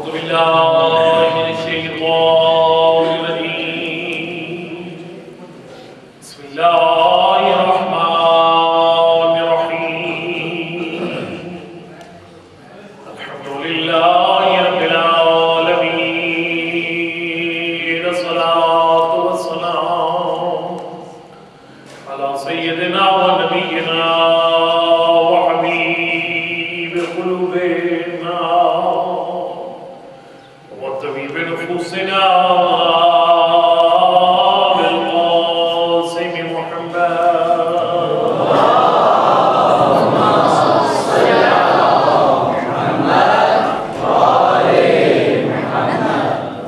بالله من الشيطان الرجيم. بسم الله الرحمن الرحيم. الحمد لله رب العالمين. الصلاة والسلام على سيدنا ونبينا وحبيب قلوبنا وطبيب نفوسنا بالقاسم محمد.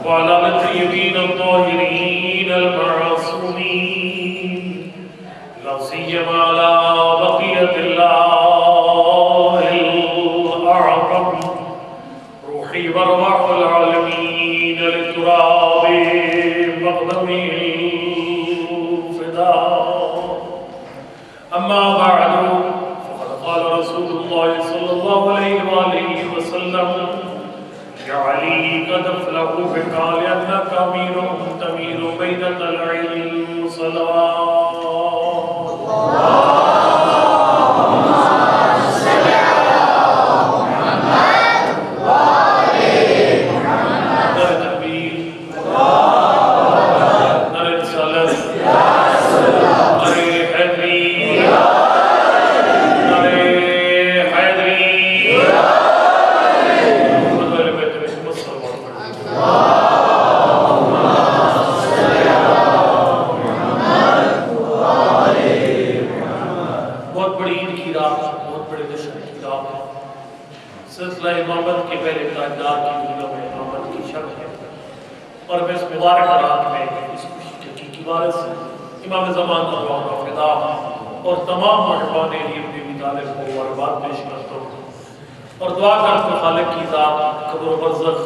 وعلى الطيبين الطاهرين المعصومين، لا سيما على بقية الله الأعظم روحي وارواح العالمين للتراب مقدمه الفداء. أما بعد، فقد قال رسول الله صلى الله عليه وآله وسلم: يا علي قد أفلحوا بك لأنك أمير تميل بين العلم صلوات. سلسلہ امامت کے پہلے تاجدار کی دنیا میں امامت کی شب ہے، اور میں اس مبارک رات میں اس خوشی کے حقیقی وارث امام زمان اللہ فدا اور تمام محبان علی ابن ابی طالب کو مبارکباد پیش کرتا ہوں، اور دعا کرتا ہوں خالق کی ذات قبر و برزخ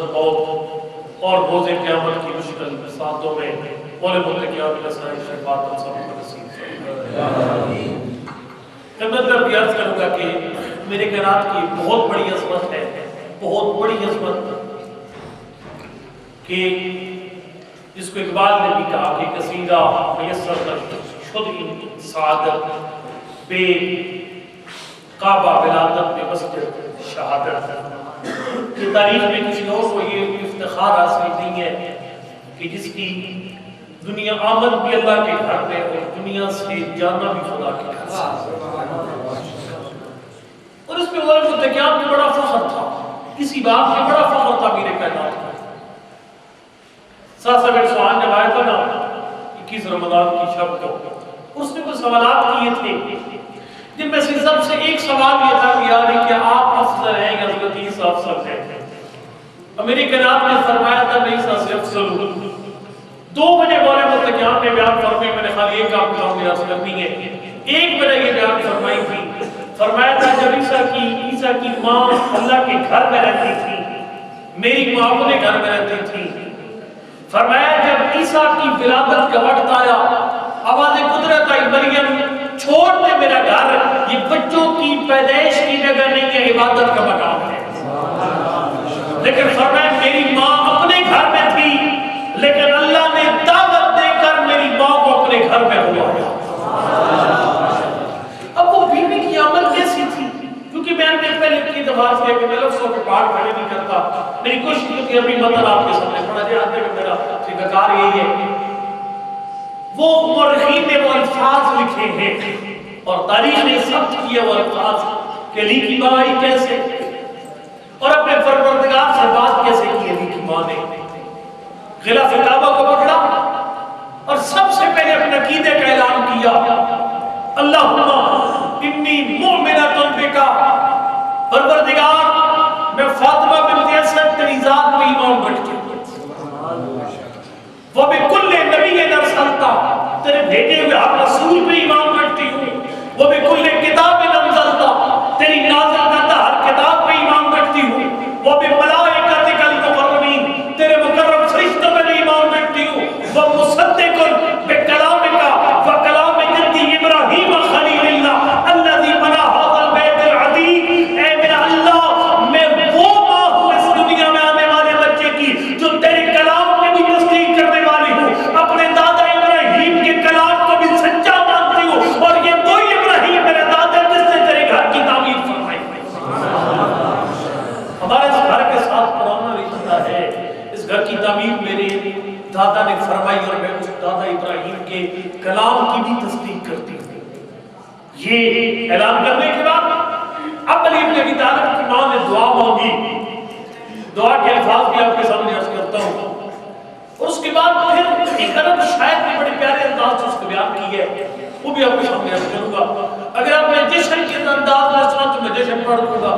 اور روز قیامت کی مشکل ساعتوں میں مولا متقیات کا سائر شفاعت ہم سب کو نصیب فرمائے. میں بھی عرض کروں گا کہ میرے کائنات کی بہت بڑی عظمت ہے، بہت بڑی عظمت، کہ جس کو اقبال نے بھی کہا کہ قصیدہ میسر شد سعادت بے کعبہ ولادت بے مسجد شہادت. یہ تاریخ میں کسی اور کو یہ افتخار حاصل نہیں ہے کہ جس کی دنیا آمد بھی اللہ کے گھر میں اور دنیا سے جانا بھی خدا کے گھر سے. اور اس میں مولا متقیان میں بڑا فخر تھا، اسی بات میں بڑا فخر تھا میرے کائنات کا. ساتھ ساتھ سوال جب آیا تھا نا 21 رمضان کی شب کو، اس نے کچھ سوالات کیے تھے، جن میں سے سب سے ایک سوال یہ تھا کہ یار کیا آپ افضل ہیں یا حضرت عیسیٰ افضل ہیں؟ اور میری کائنات نے فرمایا تھا میں عیسیٰ سے افضل ہوں. 2 بجے مولا متقیان نے بیان فرمائی، میں نے خالی ایک کام عرض کرنی ہے. 1 بجے یہ بیان فرمائی تھی، فرمایا تھا جب عیسیٰ کی ماں اللہ کے گھر میں رہتی تھی، میری ماں اپنے گھر میں رہتی تھی. فرمایا جب عیسیٰ کی ولادت کا وقت آیا، آواز قدرت آئی مریم چھوڑ دے میرا گھر، یہ بچوں کی پیدائش کی جگہ نہیں ہے، عبادت کا مقام ہے. لیکن فرمایا میری ماں اپنے گھر میں تھی، لیکن اللہ نے دعوت دے کر میری ماں کو اپنے گھر میں بلایا. اب وہ بیوی کی عمل کیسی تھی؟ کیونکہ میں نے پہلے کی دفعہ سے کہ میں لفظوں کے پاٹ کھڑے نہیں کرتا، میری کوشش کی کہ ابھی مطلب آپ کے سامنے پڑھا جائے. آتے کہ میرا فکر یہی ہے، وہ مورخین نے وہ الفاظ لکھے ہیں اور تاریخ نے ثبت کیا وہ الفاظ کہ علی کی ماں آئی کیسے اور اپنے پروردگار سے بات کیسے کی. علی کی ماں نے غلاف کعبہ کو پکڑا اور سب سے پہلے اپنے عقیدے کا اعلان کیا، اللہم انی مؤمنۃ بک، پروردگار میں فاطمہ بنت اسد تیری ذات پہ ایمان رکھتی ہوں، وبکل نبی ارسلت، تیرے بھیجے ہوئے ہر رسول پہ ایمان رکھتی ہوں، وبکل کتاب انزلت، تیری نازل کردہ ہر کتاب پہ ایمان رکھتی ہوں، وبملائکتک المقربین، تیرے مقرب فرشتوں پہ ایمان رکھتی ہوں، ومصدق بکلامک وکلام جدی ابراہیم خلیل اللہ الذی بنا هذا البیت العتیق. اے میرا اللہ، میں وہ ماں ہوں اس دنیا میں آنے والے گھر کی تعمیر میرے دادا نے فرمائی اور میں اس دادا ابراہیم کے کلام کی بھی تصدیق کرتی ہوں. یہ اعلان کرنے کے بعد اب علی بن ابی طالب کی ماں نے دعا مانگی. دعا کے الفاظ بھی آپ کے سامنے عرض کرتا ہوں. اور اس کے بعد پھر ایک عرب شاعر نے بڑے پیارے انداز سے اس کو بیان کی ہے, وہ بھی آپ کے سامنے عرض کروں گا. اگر آپ نے جشن کے انداز میں سنا تو میں جشن پڑھ دوں گا,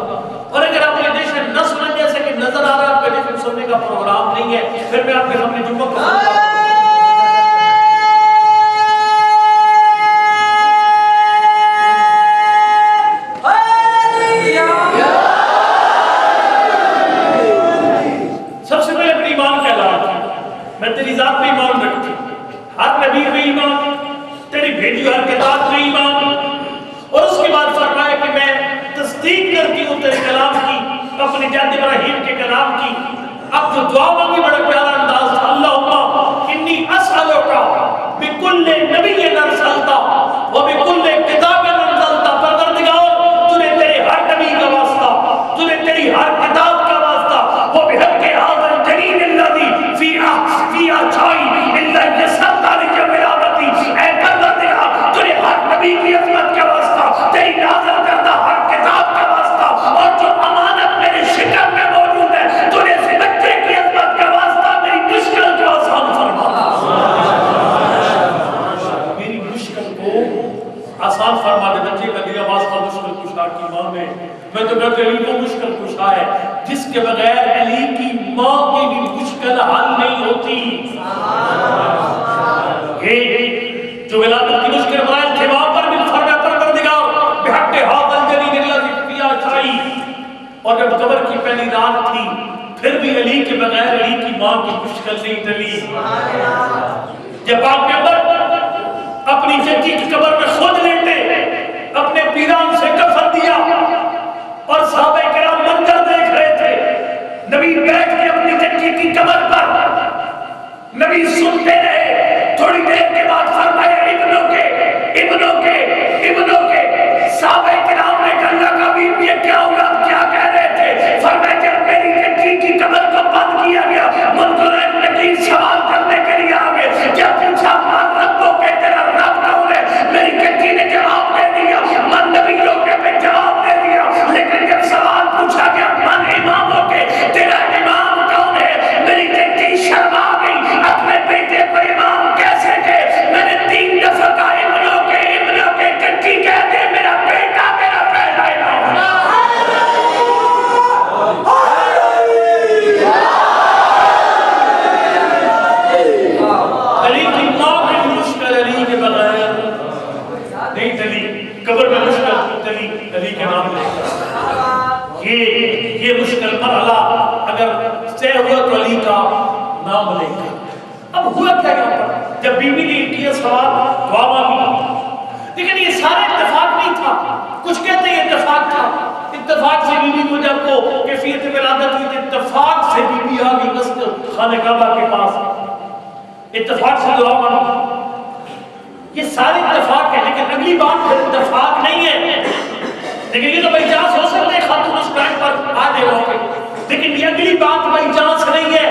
اور اگر آپ نے جشن نہ سنا جیسے کہ نظر آ رہا ہے آپ کا جشن سننے کا پروگرام نہیں ہے, پھر میں آپ کے سامنے جمعہ کروں گا. سب سے پہلے اپنے ایمان کا اعلان کیا, میں تیری ذات میں ایمان رکھتی ہوں, ہر نبی میں ایمان, تیری بھیجی ہر کتاب میں ایمان. اور اس کے بعد فرمایا کہ میں تصدیق کرتی ہوں تیرے کلام کی, اپنے جد ابراہیم کے کلام کی. اب جو دعا مانگی بڑا پیارا انداز تھا, اللہم انی اسألک بکل نبی ارسلتا وبکل کتاب انزلتا. پروردگار تو نے تیرے ہر نبی کا واسطہ, تو نے تیری ہر کتاب کا واسطہ, وہ بحق هذا الجلیل الذی فی اچھائی الا یسرت علیک ملامتی. اے پروردگار تو نے ہر نبی کی عظمت کا واسطہ, تیری نازل کردہ ہر کتاب کا واسطہ, اور جو امانت میرے شکم میں موجود ہے تو نے اس بچے کی عظمت کا واسطہ میری مشکل کو آسان فرما, میری مشکل کو آسان فرما دے. بچے کا دیا واسطہ مشکل کشا کی ماں میں, میں تو کہتے علی کو مشکل کشا ہے جس کے بغیر علی کی ماں کی بھی مشکل حل نہیں ہوتی. یہ جو ولادت کی مشکل مرائل تھے وہاں پر بھی فرمایا پروردگار بحق هذا الجلیل الذی فی اچھائی. اور جب قبر کی پہلی رات تھی پھر بھی علی کے بغیر علی کی ماں کی مشکل نہیں ٹلی. جب پاک پیغمبر اپنی چچی کی قبر میں خود لیٹے, اپنے پیران سے کفن دیا اور صحابہ کرام منظر دیکھ رہے تھے, نبی بیٹھ کے اپنی چچی کی قبر پر نبی سنتے رہے. تھوڑی دیر کے بعد فرمایا ابنوں کے صحابہ کرام نے کہا اللہ کا بھی یہ کیا ہوگا, کیا کہہ رہے تھے؟ فرمایا جب میری چچی کی قبر کو بند کیا گیا منظر نبی سوال کرنے کے لیے آگے, کیا پوچھا من ربوں کے, تیرا رب کون ہے؟ میری چچی نے جواب دے دیا من نبیوں کے, پہ جواب دے دیا. لیکن جب سوال پوچھا گیا من اماموں کے, تیرا امام کون ہے؟ میری چچی شرما گئی, اپنے بیٹے کو امام کیسے کہ میں نے 3 دفعہ کہا ابنوں کے, چچی کہتے میرا بیٹا میرا پہلا امام ہے. علی کی ماں کی مشکل علی کے بغیر نہیں ٹلی, قبر میں مشکل ٹلی علی کے نام لے کر. یہ مشکل مرحلہ اگر طے ہوا تو علی کا نام لے کر. اب ہوا کیا یہاں پر, جب بیوی نے کیا سوال دعا مانگی, لیکن یہ سارا اتفاق نہیں تھا. کچھ کہتے ہیں اتفاق تھا, اتفاق سے بیوی کو جب کو کیفیت ولادت کی, اتفاق سے بیوی آ گئی مسجد خانہ کعبہ کے پاس, اتفاق سے دعا مانگی. یہ سارے اتفاق ہے, لیکن اگلی بات پھر اتفاق نہیں ہے. لیکن یہ تو بائی چانس ہو سکتا ہے خاتون اس ٹائم پر آ جائے وہاں پہ, لیکن یہ اگلی بات بائی چانس نہیں ہے.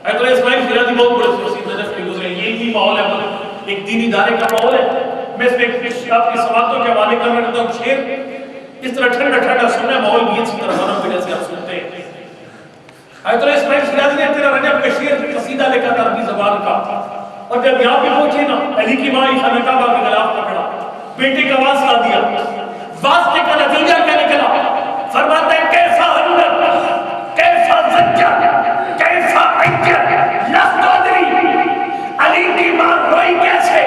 ایتھر اسماعیل شیرازی بہت بڑے وسیع نجف کے گزرے, یہی ماحول ہے, ایک دینی ادارے کا ماحول ہے. میں اس میں آپ کی سماعتوں کے حوالے کرنا چاہتا ہوں. شعر اس طرح ٹھنڈا ٹھنڈا سننا, ماحول بھی اسی طرح بنا ہوئے جیسے آپ سنتے ہیں. ایتھر اسماعیل شیرازی نے تیرا رجب کا شعر قصیدہ لکھا تھا عربی زبان کا, اور جب یہاں پہ پہنچے نا علی کی ماں خانہ کعبہ کے غلاف پکڑا, بیٹے کا واسطہ دیا. واسطے کا نتیجہ کیا نکلا؟ فرماتے ہیں کیسا حضرت, کیسا زجر, کیسا عجر لفظ ادری. علی کی ماں روئی کیسے,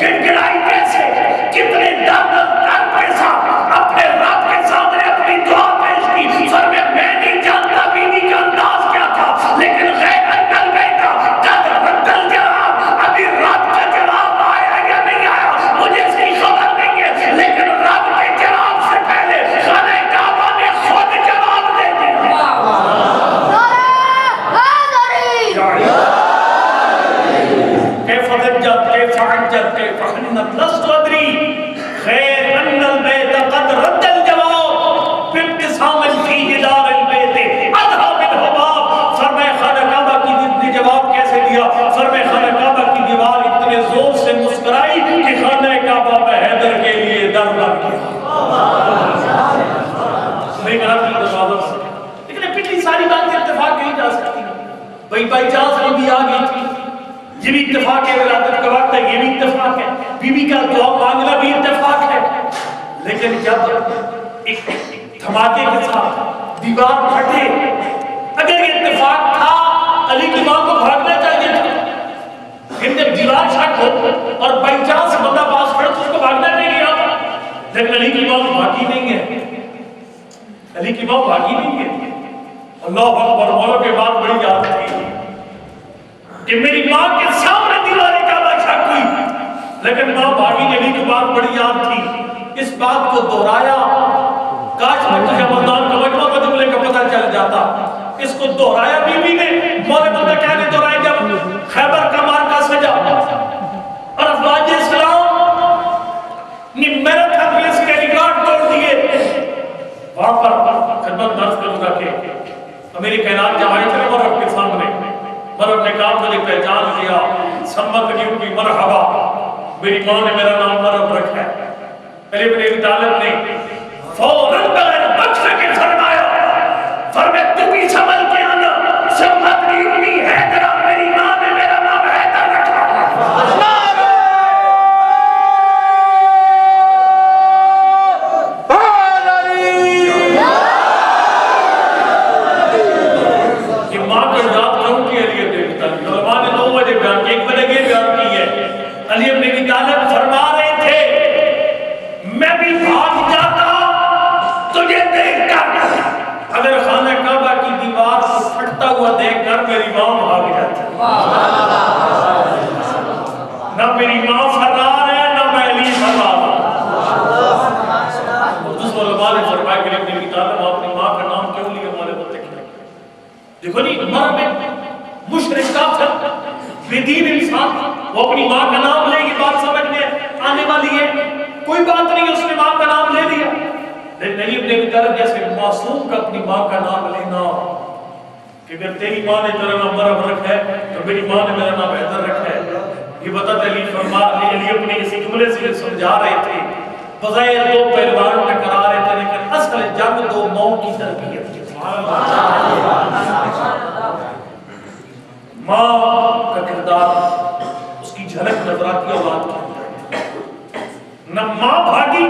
گڑ گڑائی کیسے, کتنے درد کے ساتھ اپنے رب کے سامنے اپنی دعا پیش کی. فرمایا میں نہیں جانتا بیوی کا انداز کیا تھا, لیکن غیر انڈل بیٹا قد بدل جواب, ابھی رب کا جواب آیا یا نہیں آیا مجھے اس کی خبر نہیں ہے, لیکن رب کے جواب سے پہلے خانہ کعبہ نے خود جواب دے بائی چانس بی بی آ گئی تھی، یہ بھی اتفاق ہے، ولادت کا وقت ہے، یہ بھی اتفاق ہے، بی بی کا دعا مانگنا بھی اتفاق ہے. لیکن جب ایک دھماکے کے ساتھ دیوار پھٹے، اگر یہ اتفاق تھا علی کی ماں کو بھاگنا چاہیے تھا. لیکن جب دیوار چھٹ ہو اور بائی چانس بندہ پاس کھڑا تو اس کو بھاگنا نہیں آتا. لیکن علی کی ماں بھاگی نہیں ہے، علی کی ماں بھاگی نہیں ہے. اللہ اکبر. مولوں کے بعد بڑی یاد تھی کہ میری ماں کے سامنے دیواریں کعبہ چھٹ ہوئی، لیکن ماں بھاگی نہیں. علی کی بات بڑی یاد تھی. اس بات کو دہرایا. کاش میں تجھے رمضان کا مجمع کا جملے کا پتہ چل جاتا. اس کو دہرایا بی بی نے. مولا بندہ کیا نے دہرایا؟ جب خیبر کا مارکا سجا اور افواج اسلام نے میراتھن ریس کے ریکارڈ توڑ دیے، وہاں پر خدمت درس کروں گا کہ میری کائنات جب آئی تھی عمر کے سامنے، عمر نے کہا مجھے پہچان لیا، سمت نیو کی مرحبا، میری ماں نے میرا نام مرحب رکھا ہے. علی بن ابی طالب نے فوراً بغیر بخش کے فرمایا، فرمایا تو بھی سنبھل کے آنا، سمت نیو نہیں ہے تیرا، میری ماں نے میرا نام حیدر رکھا ہے. علی ابن ابی طالب فرما رہے تھے میں بھی بھاگ جاتا تجھے دیکھ کر، اگر خانہ کعبہ کی دیوار کو پھٹتا ہوا دیکھ کر میری ماں بھاگ جاتی. نہ میری ماں فرار ہے نہ میں علی فرار ہوں. اس علماء نے فرمایا کہ ابن ابی طالب آپ اپنی ماں کا نام کیوں لیا؟ ہمارے متقین دیکھو نہیں، عمر میں مشرک کافر بے دین انسان وہ اپنی ماں کا نام لے، یہ بات سمجھ میں آنے والی ہے. کوئی بات نہیں، اس نے ماں کا نام لے لیا. لیکن علی ابن ابی طالب جیسے معصوم کا اپنی ماں کا نام لینا، کہ اگر تیری ماں نے تیرا نام مرحب رکھا ہے تو میری ماں نے میرا نام حیدر رکھا ہے. یہ بتاتے علی فرما علی اپنے اسی جملے سے سمجھا رہے تھے بظاہر دو پہلوان ٹکرا رہے تھے، لیکن اصل جنگ دو ماؤں کی تربیت کی. ماں کا کردار، اس کی جھلک نظر آتی ہے اولاد کے اندر. نہ ماں بھاگی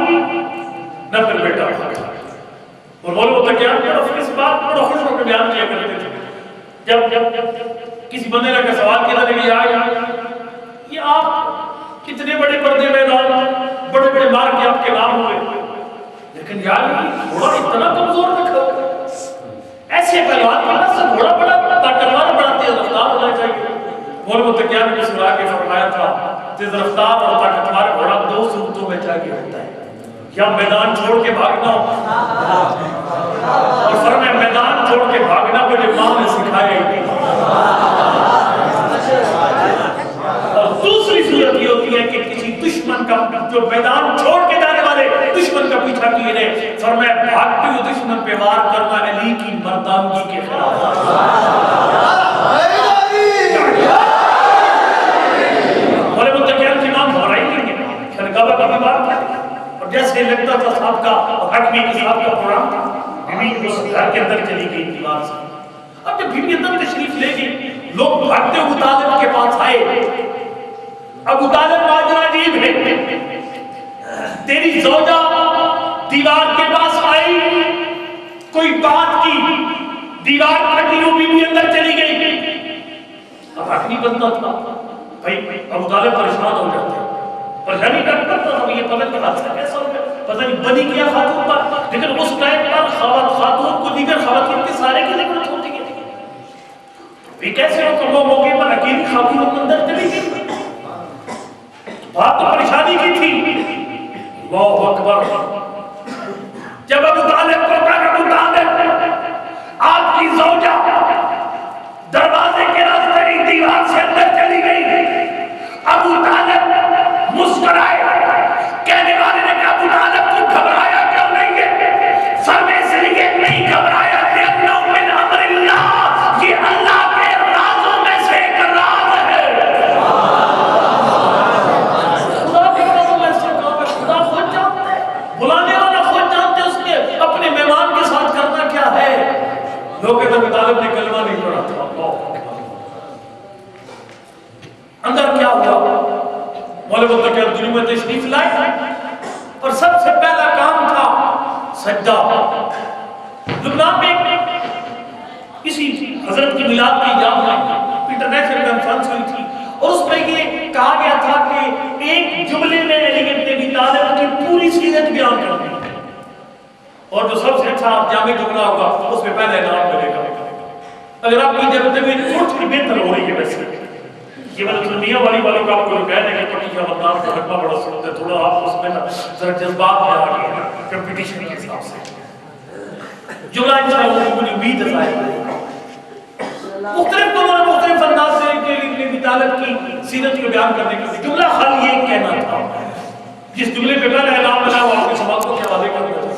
نہ پھر بیٹا بھاگا. اور وہ لوگ کیا اس بات بڑا خوش ہو کے بیان کیا کرتے تھے جب کسی بندے نے سوال کیا تھا کہ یہ آپ کتنے بڑے پردے میدان، بڑے بڑے مار کے آپ کے نام ہوئے، لیکن یار گھوڑا اتنا کمزور رکھا ہوا، ایسے پہلوان کا نسل گھوڑا بڑا طاقتور بڑا تیز رفتار ہونا چاہیے. مول متقیان نے سنا کے فرمایا تھا تیز رفتار اور طاقتور گھوڑا دو صورتوں میں چاہیے ہوتا ہے، یا میدان چھوڑ کے بھاگنا اور فرمایا میدان چھوڑ کے بھاگنا مجھے ماں نے سکھایا ہی نہیں. اور دوسری صورت یہ ہوتی ہے کہ کسی دشمن کا جو میدان چھوڑ کے جانے والے دشمن کا پیچھا کیے رہے، فرمایا بھاگتے ہوئے دشمن پہ وار کرنا علی کی مردانگی کے خلاف. بڑے متقین کے نام دہرائی نہیں ہے، خانقاہ کا بھی بات ہے. اور جیسے لگتا تھا صاحب کا حکمی کے صاحب کا پروگرام تھا، بیوی اس گھر کے اندر چلی گئی دیوار سے. اب جب بیوی اندر تشریف لے گئی، لوگ بھاگتے ابو طالب کے پاس آئے. ابو طالب ماجرا عجیب ہے، تیری زوجہ دیوار کے پاس آئی، کوئی بات کی، دیوار پھٹی ہوئی بیوی اندر چلی گئی. اب حق نہیں بنتا تھا بھائی. ابو طالب پریشان ہو جاتے ہیں، پریشانی کرتا تھا یہ پتہ نہیں حادثہ کیسا ہو گیا، پتہ نہیں بنی کیا خاتون پر. لیکن اس ٹائم پر خاتون کو دیگر خواتین کے سارے کی ضرورت ہوتی ہے. یہ کیسے ہو کہ وہ موقع پر اکیلی خاتون اندر چلی گئی؟ بات تو پریشانی کی تھی. اللہ اکبر. جب ابو طالب کو کہا ابو طالب آپ کی زوجہ دروازے کے راستے ہی دیوار سے اندر چلی گئی. ابو طالب مسکرائے. کہنے والے نے کہا ابو طالب تو گھبرایا کیوں نہیں ہے؟ سر میں اس لیے نہیں گھبرایا کہ انہو من امر اللہ، یہ اللہ کے رازوں میں سے ایک راز ہے. خدا کے رازوں میں سے کام ہے. خدا خود جانتے ہیں، بلانے والا خود جانتے اس کے اپنے مہمان کے ساتھ کرنا کیا ہے. لوگ ابو طالب نے کلمہ نہیں پڑھا تھا. مولوی متقی الدنیا میں تشریف لائے اور سب سے پہلا کام تھا سجدہ. لبنان میں اسی حضرت کی میلاد کی یاد میں انٹرنیشنل کانفرنس ہوئی تھی اور اس میں یہ کہا گیا تھا کہ ایک جملے میں علی ابن ابی طالب کی پوری سیرت بیان کرنی ہے اور جو سب سے اچھا جامع جملہ ہوگا اس میں پہلا انعام ملے گا. اگر آپ کی جب تھوڑی بہتر ہو رہی ہے ویسے یہ مطلب میاں والی والوں کا آپ کو کہہ دیں کہ پٹی کا مطلب کا حکمہ بڑا سنت ہے تھوڑا آپ اس میں ذرا جذبات میں آ گئے ہیں کمپٹیشن کے حساب سے جملہ انشاءاللہ مجھے امید ہے مختلف لوگوں نے مختلف انداز سے ابن ابی طالب کی سیرت کو بیان کرنے کے لیے جملہ خالی یہ کہنا تھا جس جملے پہ پہلا اعلان بنا وہ آپ کے سوال کو کیا حوالے کرنا تھا.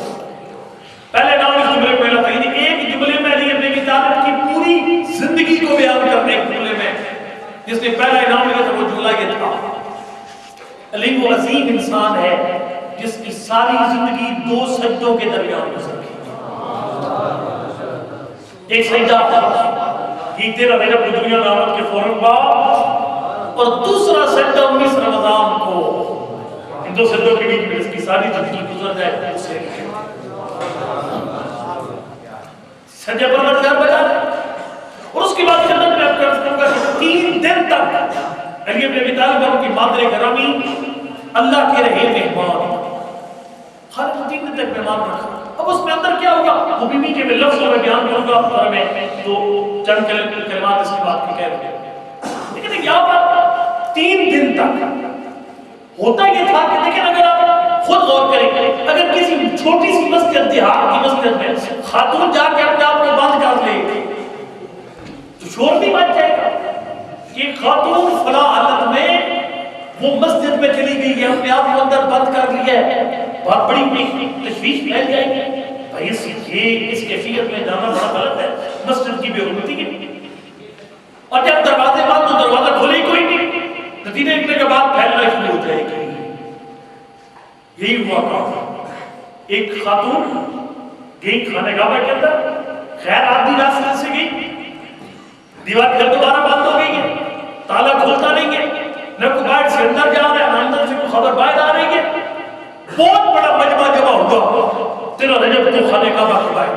پہلے نام اس جملے پہ پہلا تھا یعنی ایک جملے میں علی ابن ابی طالب کی پوری زندگی کو بیان کرنے کے جملے میں جس نے پہلا انعام لیا تھا وہ جملہ یہ تھا علی وہ عظیم انسان ہے جس کی ساری زندگی 2 سجدوں کے درمیان گزر گئی. ایک سجدہ یہ 13 رجب کی دنیا دعوت کے فوراً بعد اور دوسرا سجدہ 19 رمضان کو. ان 2 سجدوں کے بیچ میں اس کی ساری زندگی گزر جائے اسے سجدہ پر مددگار بجا اور اس کے بعد جنت میں اپنے رسول کا 3 دن تک علی ابن ابی طالب اور ان کی مادر گرامی اللہ کے رہے مہمان خالق 3 دن تک مہمان رکھا. اب اس میں اندر کیا ہوگا وہ بیوی کے میں لفظوں میں بیان کروں گا اور میں تو چند کلمات اس کی بات کی کہہ رہے ہیں. لیکن یہاں پر 3 دن تک ہوتا یہ تھا کہ لیکن اگر آپ خود غور کریں اگر کسی چھوٹی سی مسجد دیہات کی مسجد میں خاتون جا کے اپنے آپ کو بند کر لے تو شور بھی بچ جائے گا کہ خاتون فلاں حالت میں وہ مسجد میں چلی گئی ہے اپنے آپ کو اندر بند کر لیا ہے بہت بڑی تشویش پھیل جائے گی. بھائی اس کیفیت میں جانا بڑا غلط ہے. مسجد کی بے حرمتی ہے اور جب دروازے بند تو دروازہ کھولے کوئی نہیں نتیجے نکلنے کے بعد پھیلنا شروع ہو جائے گی. یہی ہوا کام ایک خاتون گئی خانہ کعبہ کے اندر خیر آدمی راستے سے گئی دیوار پھر دوبارہ بند ہو گئی ہے تالا کھولتا نہیں ہے نہ کوئی باہر سے اندر جا رہا ہے نہ اندر سے کوئی خبر باہر آ رہی ہے. بہت بڑا مجمع جمع ہوا 13 رجب کو خانہ کعبہ کے باہر.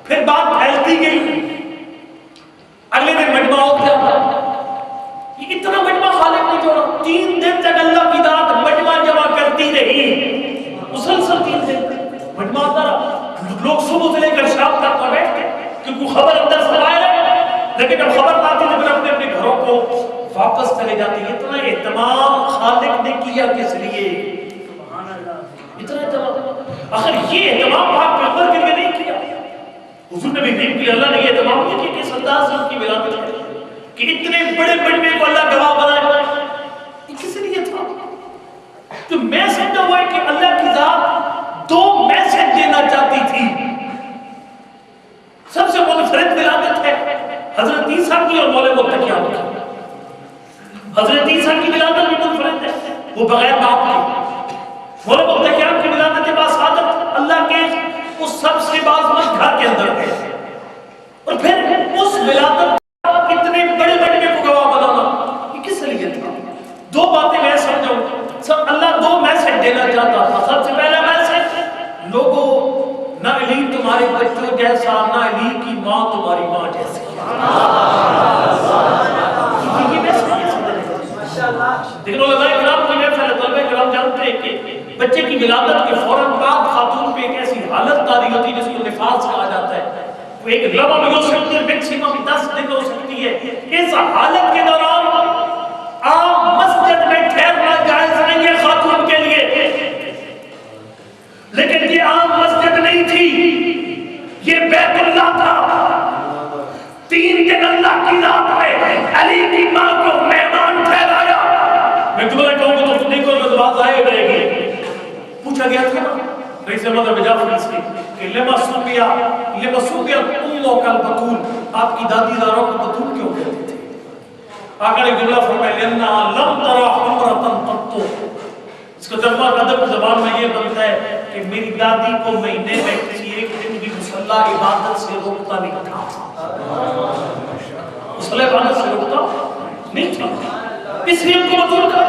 پھر بات پھیلتی گئی اگلے دن مجمع ہو گیا. یہ اتنا مجمع خالق نے جوڑا 3 دن تک اللہ کی ذات مجمع جمع کرتی رہی مسلسل 3 دن مجمع آتا رہا. لوگ صبح سے لے کر شام تک نہ بیٹھتے کیونکہ خبر اندر سے آئے رہے لیکن اب خبر آتی تو پھر اپنے اپنے گھروں کو واپس چلے جاتی. اتنا اہتمام خالق نے کیا کس لیے اتنا اہتمام آخر یہ اہتمام پاک پیغمبر کے لیے نہیں کیا حضور نبی کریم کے اللہ نے یہ اہتمام نہیں کیا کہ اس انداز سے ان کی ولادت ہے کہ اتنے بڑے مجمع کو اللہ گواہ بنائے. یہ کس لیے تھا تو میں سمجھتا ہوا ہے کہ اللہ کی ذات 2 میسج دینا چاہتی تھی. سب سے منفرد ولادت ہے حضرت عیسیٰ کی اور مولوی متقی کی. حضرت عیسیٰ کی ولادت بھی منفرد ہے وہ بغیر باپ کے. مولوی متقی کی ولادت باسعادت اللہ کے اس سب سے بازمند گھر کے اندر ہے اور پھر اس ولادت اتنے بڑے مجمع کو گواہ بنانا یہ کس لیے تھا. 2 باتیں میں سمجھاؤں اللہ 2 میسج دینا چاہتا تھا. سب سے پہلا میسج لوگوں نہ علی تمہارے بچوں جیسا نہ علی کی ماں تمہاری ماں جیسی. لیکن علماء کرام کی محفل طلبہ کرام جانتے ہیں کہ بچے کی ولادت کے فوراً بعد خاتون پہ ایک ایسی حالت طاری ہوتی ہے جس کو نفاس کہا جاتا ہے. وہ ایک لمحہ بھی ہو سکتی ہے میکسیمم 10 دن ہو سکتی ہے. اس حالت کے دوران عام مسجد میں ٹھہرنا جائز نہیں ہے خاتون کے لیے. لیکن یہ عام مسجد نہیں تھی یہ بیت اللہ تھا. 3 دن اللہ کی ذات میں علی کی ماں کو مہمان ٹھہرایا. میں تمہیں کہوں گا تو نہیں کوئی بات آئے رہے گی. پوچھا گیا تھا رئیس مدر جعفر سے کہ لما سمیا امو کل بطول آپ کی دادی داروں کو بطول کیوں کہتے تھے. آقا نے جملہ فرمایا لنا لم ترى حمرة قط. اس کا ترجمہ ادب زبان میں یہ بنتا ہے کہ میری دادی کو مہینے میں کسی ایک دن بھی مصلی عبادت سے روکتا نہیں تھا. مصلی عبادت سے روکتا نہیں تھا اس لیے ان کو بطول کہا.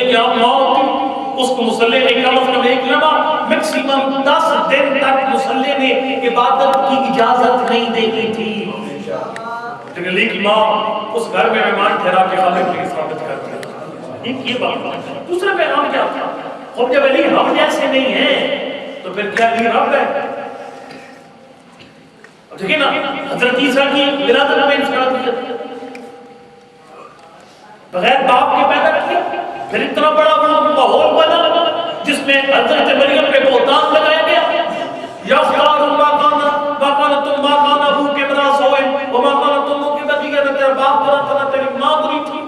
ہے کہ آپ موت اس کو مسلح نے کم از کم ایک لمحہ میکسیمم 10 دن تک مسلح نے عبادت کی اجازت نہیں دینی تھی، لیکن علی کی ماں اس گھر میں مہمان ٹھہرا کے خالق کو ثابت کر دیا۔ ایک یہ بات۔ دوسرا پیغام کیا تھا؟ اب جب علی ہم جیسے نہیں ہیں تو پھر کیا علی رب ہے؟ دیکھیں نا حضرت عیسیٰ کی ولادت میں انفرادیت بغیر باپ کے پیدا کیا، پھر اتنا بڑا ماحول بنا جس میں حضرت مریم پہ بہتان لگایا گیا، یختار ما کان تم ما کان ابو کے بنا سوئے وما کان تم کے بدیگا نہ تیرا باپ برا تھا نہ تیری ماں بری تھی۔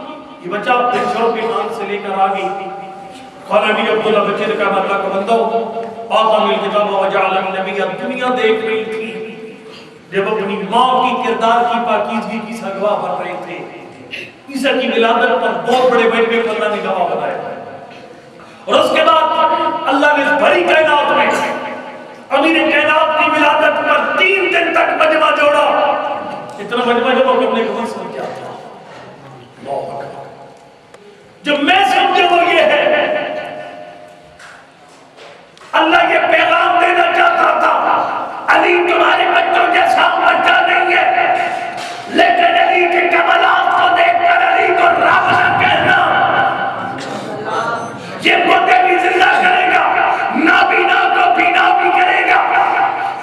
یہ بچہ اپنے شوق کے نام سے لے کر آ گئی، خالدی عبداللہ بچے کا اللہ کا بندہ آتا مل کتاب و جعل النبی، دنیا دیکھ رہی تھی جب اپنی ماں کی کردار کی پاکیزگی کی سگواہ بن رہے تھے۔ عیسیٰ کی ولادت پر بہت بڑے بیٹے کو اللہ نے گواہ بنایا، اور اس کے بعد اللہ نے اس بڑی کائنات میں امیر کائنات کی ولادت پر 3 دن تک مجمع جوڑا۔ اتنا مجمع جمع کرنے کا مقصد کیا تھا؟ اللہ اکبر۔ جو میں سمجھے وہ یہ ہے اللہ یہ پیغام دینا چاہتا تھا، علی تمہارے بچوں جیسا بچہ نہیں ہے، لیکن علی کے کمالات کو دیکھ کر علی کو رب نہ کہنا، یہ مردے بھی زندہ کرے گا، نابینا کو بینا بھی کرے گا،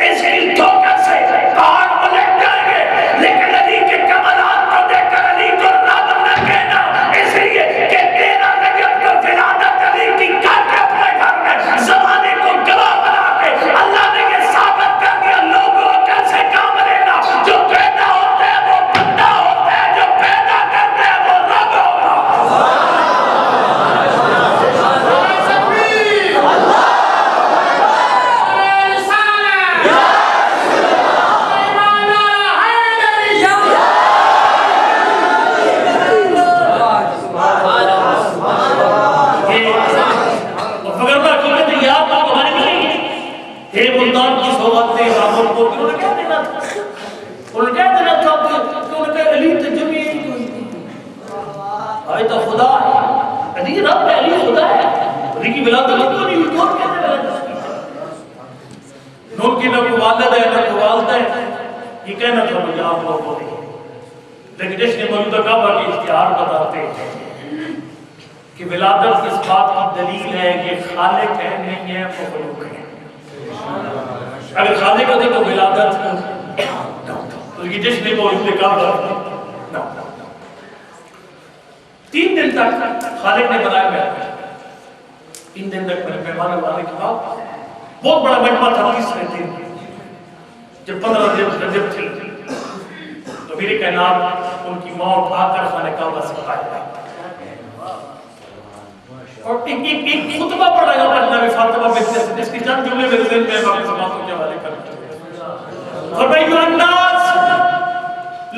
اسی دھوکے سے پہاڑ پلٹ جائیں گے، لیکن علی کے کمالات کو دیکھ کر علی کو رب نہ کہنا، اس لیے کہ 13 رجب کو ولادت علی کی کر کے اپنے گھر میں زمانے کو گواہ بنا کے اللہ نے یہ ثابت کر دیا لوگوں کیسے کام رہے گا، جو پیدا ہوتے ہیں وہ بندہ ہوتے ہیں، جو پیدا کرتے ہیں وہ رب ہوگا۔ ملتان کی سوغاتیں رامل کو انہوں نے کیا دینا تھا؟ انہوں نے کیا دینا تھا کہ انہوں نے کہا علی تجمی ہی کوئی آئی تو خدا ہے، علی رب ہے، علی خدا ہے، علی کی ولادت علی کو نہیں ہوئی، کون کہتے ہیں نون کی نہ کوئی والد ہے نہ کوئی والد ہے، یہ کہنا تھا مجھے آپ لوگوں نے، لیکن جس نے موجودہ کعبہ کے اشتہار بتاتے ہیں کہ ولادت اس بات کی دلیل ہے کہ خالق ہے نہیں ہے مخلوق ہے۔ اگر خالق ہوتے تو ولادت تو یہ جس نے موجود کعبہ 3 دن تک خالق نے بنایا میں 3 دن تک میرے مہمان بنانے کے بعد بہت بڑا مجمع تھا 30 دن، جب 15 دن رجب تھے تو میری کائنات ان کی ماں اٹھا کر خانہ کعبہ سے کھایا اور ایک خطبہ پڑھا گیا جناب فاطمہ بنت اسد، جس کی چند جملے میرے ذہن میں باقی سماعتوں کے حوالے کرتے ہیں۔ فرمایا ایھا الناس،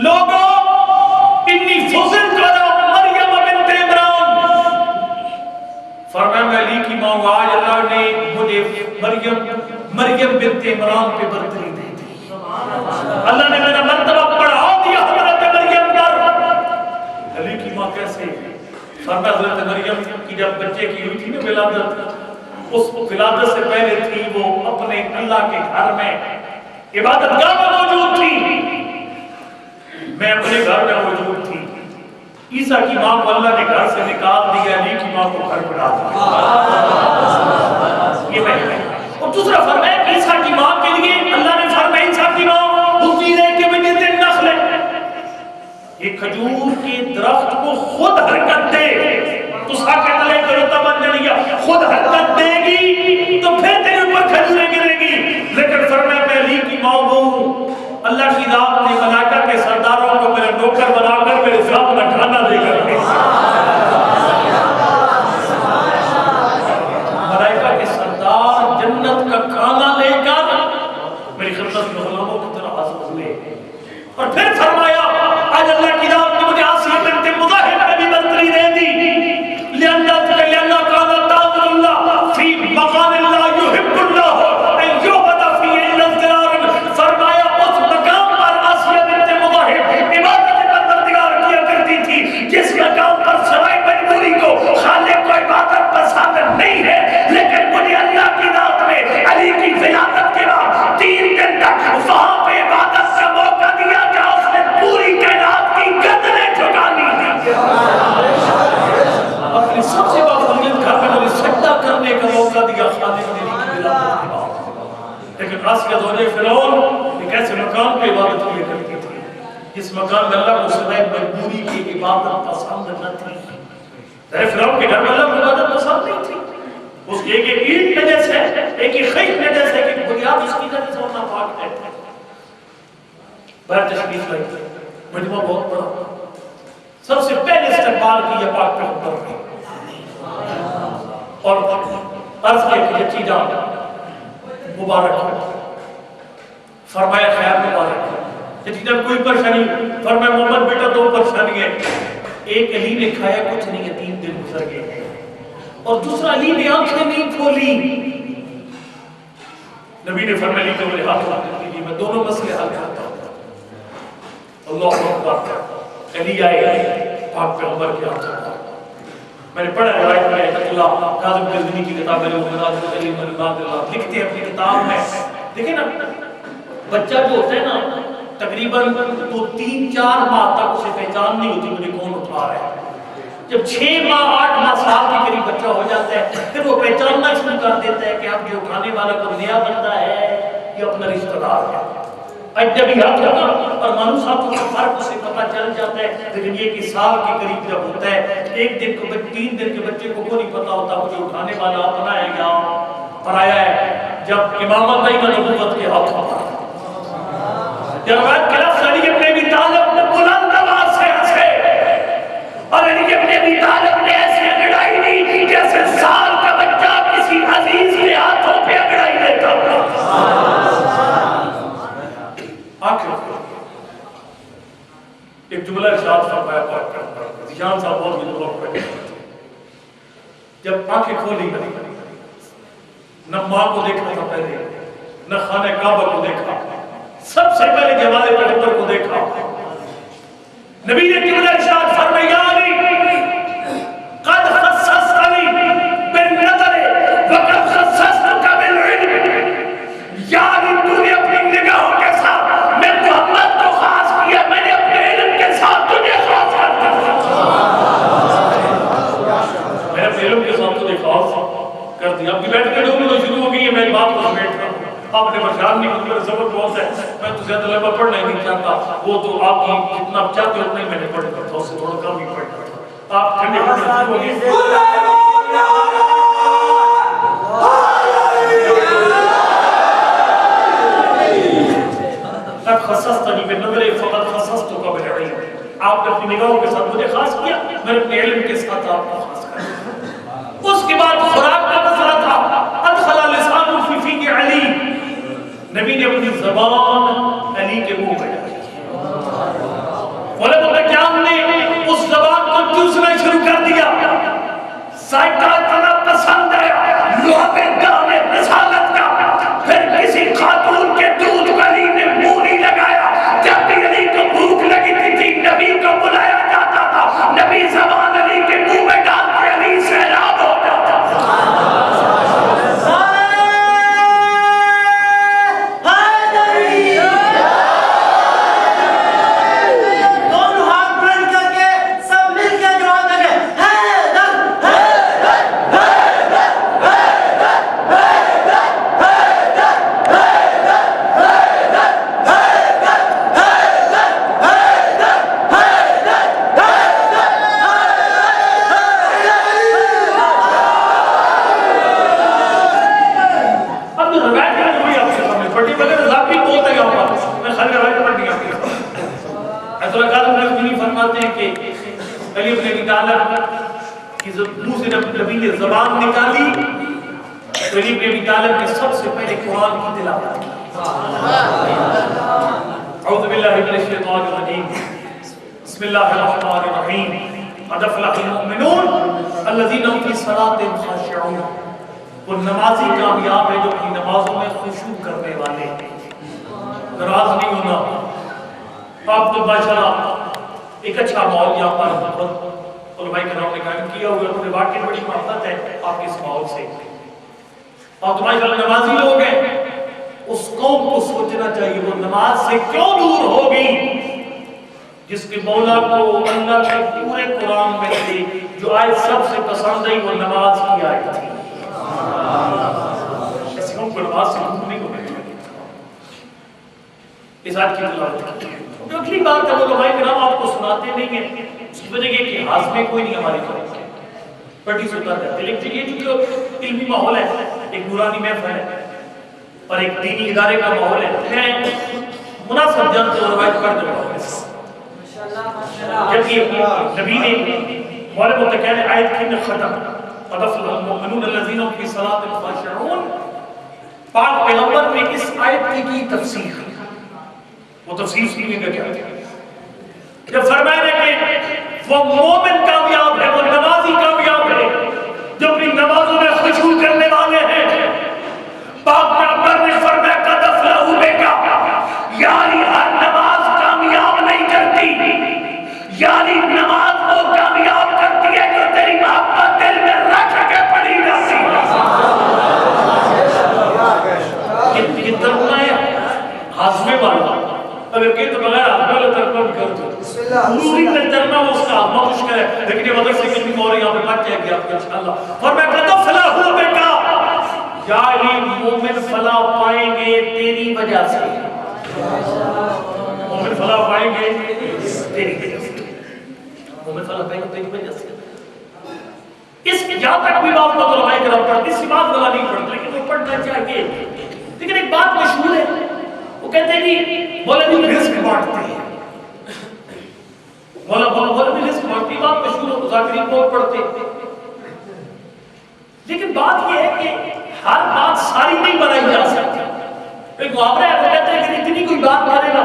لوگوں انی فزنت علی مریم بنت عمران، فرمایا میں علی کی ماں آج اللہ نے مجھے مریم بنت عمران پہ برتری دے دی، اللہ نے میرا مرتبہ بڑھا دیا حضرت مریم پر۔ علی کی ماں کیسے؟ فرمایا حضرت مریم کی جب بچے کی ہوئی تھی نا ولادت، اس ولادت سے پہلے تھی وہ اپنے اللہ کے گھر میں عبادت گاہ میں موجود تھی، میں اپنے گھر میں موجود تھی۔ عیسیٰ کی ماں کو اللہ نے گھر سے نکال دیا، علی کی ماں کو گھر بنا دیا۔ یہ پہلے اور دوسرا فرمایا عیسیٰ کی ماں کے لیے اللہ نے فرمایا عیسیٰ کی ماں اسی رہ کے میں دن نخل ہے، یہ کھجور کے درخت کو خود حرکت دے تو ساکت لے کر بن جائے گا، خود حرکت دے گی تو پھر تیرے اوپر کھجوریں گرے گی، لیکن فرمایا میں علی کی ماں ہوں، اللہ کی ذات نے ملائکہ کے سرداروں کو میرے نوکر بنا کر میرے ساتھ میں کھانا دے کر ملائکہ کے سردار جنت کا کھانا لے کر میری خدمت میں غلاموں کی طرح حاضر ہوئے، اور پھر فرمایا آج اللہ کی ذات نے مجھے آسیہ بنت مزاحم میں بھی برتری دے دی، خاصیت ہو جائے فرعون ایک ایسے مقام پہ عبادت کیا کرتی تھی جس مقام میں اللہ کو سوائے مجبوری کی عبادت پسند نہ تھی. فرعون کے گھر میں اللہ کو عبادت پسند نہیں تھی. اس کی ایک اینٹ نجس ہے, ایک خیط نجس ہے, ایک بنیاد اس کی نجس ہونا پاک ہے. بہر تشریف لائی مجموعہ بہت بڑا, سب سے پہلے استقبال کیا پاک پیغمبر نے اور عرض کیا کہ یہ چیزاں مبارک ہے, فرمایا خیر مبارک ہے. یہ چیزاں کوئی پریشانی, فرمایا محمد بیٹا دو پریشانی ہے, ایک علی نے کھایا کچھ نہیں ہے 3 دن گزر گئے, اور دوسرا علی نے آنکھیں نہیں کھولی. نبی نے فرمایا علی کو میرے ہاتھ لگا دیجیے, میں دونوں مسئلے حل کرتا ہوں. اللہ اکبر. علی آئے پاک پیغمبر کے ہاتھ لگا. میں نے پڑھا روایت میں اللہ کاظم غزنوی کی کتاب ہے مناظر علی مرضات اللہ لکھتے ہیں اپنی کتاب میں. دیکھیں نا بچہ جو ہوتا ہے نا تقریباً 2-3-4 ماہ تک اسے پہچان نہیں ہوتی مجھے کون اٹھا رہا ہے. جب 6 ماہ 8 ماہ سال کے قریب بچہ ہو جاتا ہے پھر وہ پہچاننا شروع کر دیتا ہے کہ اب جو اٹھانے والا کو نیا بندہ ہے یہ اپنا رشتہ دار ہے. اجنبی ہاتھ ہوگا اور مانوس ہاتھوں کا فرق اسے پتہ چل جاتا ہے. لیکن یہ کہ سال کے قریب جب ہوتا ہے 1 دن کو 3 دن کے بچے کو نہیں پتا ہوتا مجھے اٹھانے والا اپنا ہے یا پرایا ہے. جب امامت نہیں تو نبوت کے ہاتھوں پر روایت کے لفظ علی ابن ابی طالب نے بلند آواز سے ہنسے اور علی ابن ابی طالب نے ایسے اگڑائی نہیں جیسے سال کا بچہ کسی عزیز کے ہاتھوں پہ اگڑائی دیتا ہوا. ایک جملہ ارشاد فرمایا پاک پیغمبر ذیشان صاحب بہت مجھے پڑھے جب آنکھیں کھولی نہ ماں کو دیکھا تھا پہلے نہ خانہ کعبہ کو دیکھا, سب سے پہلے جمال پیغمبر کو دیکھا. نبی نے جملہ ارشاد فرمایا قد خصصتنی بالنظر وقد خصصتک بالعلم. یعنی تو نے اپنی نگاہوں کے ساتھ میں محمد کو خاص کیا, میں نے اپنے علم کے ساتھ تجھے خاص کر دیا. میں اپنے علم کے ساتھ تجھے خاص کر دیا. اب کی بیٹھ کے ڈوبنا شروع ہو گئی ہے, میں بات کو سمیٹ رہا ہوں. آپ نے پریشان نہیں ہوئی, میرا سبق بہت ہے, میں تو زیادہ لمبا پڑھنا ہی نہیں چاہتا. وہ تو آپ کی جتنا چاہتے اتنا ہی میں نے پڑھ کرتا, اس سے تھوڑا کم ہی پڑھنا. آپ ٹھنڈے پڑھنا شروع ہو گئے. قد خصصتنی بالنظر فقد خصصتک بالعلم. آپ نے اپنی نگاہوں کے ساتھ مجھے خاص کیا, میں نے اپنے علم کے ساتھ آپ کو خاص کیا. اس کے بعد خوراک کا مسئلہ تھا. ادخل لسان فی فی علی, نبی نے اپنی زبان علی کے منہ میں ڈالی. علماء کرام نے اس زبان کو چوسنا شروع کر دیا. ذائقہ اتنا پسند ہے لعب دام رسالت کا. پھر کسی خاتون کے دودھ کو علی نے منہ نہیں لگایا. جب بھی علی کو بھوک لگی تھی نبی کو بلایا جاتا تھا, نبی زبان علی کے منہ میں ڈال کے علی سیراب ہو جاتا تھا. نبی نے زبان نکالی تو علی بن ابی طالب نے سب سے پہلے قرآن کی تلاوت کی. اعوذ باللہ من الشیطان الرجیم بسم اللہ الرحمن الرحیم قد افلح المؤمنون الذین هم فی صلاتهم خاشعون. وہ نمازی کامیاب ہے جو اپنی نمازوں میں خشوع کرنے والے ہیں, ناراض نہیں ہونا. آپ تو ماشاءاللہ ایک اچھا ماحول یہاں پر علماء کرام نے قائم کیا ہوا, انہوں نے واقعی بڑی محبت ہے آپ کے اس ماحول سے. آپ تو ماشاءاللہ نمازی لوگ ہیں, اس قوم کو سوچنا چاہیے وہ نماز سے کیوں دور ہوگی جس کے مولا کو اللہ کے پورے قرآن میں سے جو آیت سب سے پسند ہے وہ نماز کی آیت تھی. ایسے ہم کو نماز سے دور نہیں ہونے چاہیے. اس آیت کی تلاوت کی. جو اگلی بات ہے وہ علماء کرام آپ کو سناتے نہیں ہیں، اس کی وجہ یہ کہ ہاتھ میں کوئی نہیں ہماری طرف پٹی سے اتر جاتے. لیکن یہ چونکہ علمی ماحول ہے، ایک نورانی محفل ہے اور ایک دینی ادارے کا ماحول ہے، میں مناسب جان کو روایت کر دوں گا. جبکہ نبی نے ہمارے متقین آیت کی ختم قد افلح المؤمنون الذین هم فی صلاتهم خاشعون، پاک پیغمبر نے اس آیت کی تفسیر، وہ تفسیر سننے کا کیا جب فرمایا کہ وہ مومن کامیاب ہے، وہ نمازی کامیاب ہے جو اپنی نمازوں میں خشوع کرنے والے ہیں. پاک پیغمبر نے فرمایا قد افلحوا بک، یعنی ہر نماز کامیاب نہیں کرتی، یعنی نماز وہ کامیاب کرتی ہے جو تیری محبت دل میں رکھ کے پڑھی جاتی ہے. یہ ترجمہ ہے ہاضمے والا، اگر کہ تو بغیر ہاضمے والا ترجمہ بھی کر دو. ضروری ترجمہ وہ اس کا ہاضمہ مشکل ہے، لیکن یہ مدرسے کی بھی اور یہاں پہ بات کیا گیا آپ کا انشاءاللہ. فرمایا قد افلحوا بک، یعنی مومن فلاح پائیں گے تیری وجہ سے، مومن فلاح پائیں گے تیری وجہ سے، مومن فلاح پائیں گے تیری وجہ سے. اس جہاں تک بھی بات کو علماء کرام پڑھتے، اس کی بات گلا نہیں پڑھتے لیکن وہ پڑھنا چاہیے. لیکن ایک بات مشہور ہے، وہ کہتے ہیں کہ مولوی رزق بانٹتے ہیں، مولوی رزق بانٹتے، بات مشہور ہے، ذاکرین بہت پڑھتے. لیکن بات یہ ہے کہ ہر بات ساری نہیں بنائی جا سکتی. ایک محاورہ ہے، وہ کہتے ہیں کہ اتنی کوئی بات کرے گا